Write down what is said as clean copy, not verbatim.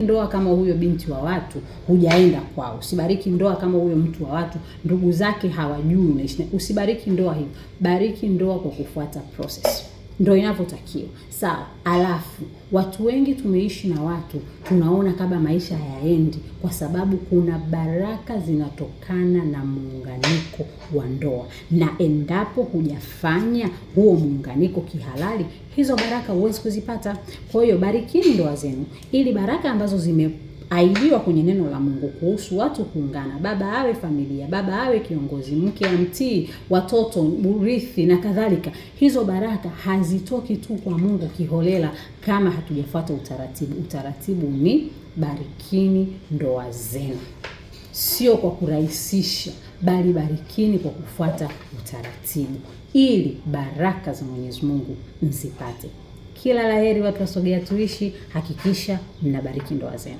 ndoa kama huyo binti wa watu hujaenda kwao. Usibariki ndoa kama huyo mtu wa watu ndugu zake hawajui unaishi. Usibariki ndoa hiyo. Bariki ndoa kwa kufuata process. Ndio inavyotakiwa. Sawa. Alafu watu wengi tumeishi na watu tunaona kama maisha hayaendi kwa sababu kuna baraka zinatokana na muunganiko wa ndoa. Na endapo hujafanya huo muunganiko kihalali, hizo baraka huwezi kuzipata. Kwa hiyo barikini ndoa zenu ili baraka ambazo zimeahidiwa kwenye neno la Mungu kuhusu watu kuungana, baba awe familia, baba awe kiongozi, mke amtii, watoto urithi na kadhalika. Hizo baraka hazitoki tu kwa Mungu kiholela kama hatujafuata utaratibu. Utaratibu ni barikini ndoa zenu. Sio kwa kurahisisha, bali barikini kwa kufuata utaratibu ili baraka za Mwenyezi Mungu mzipate. Kila laheri watu wa Sogea Tuishi, hakikisha mnabariki ndoa zenu.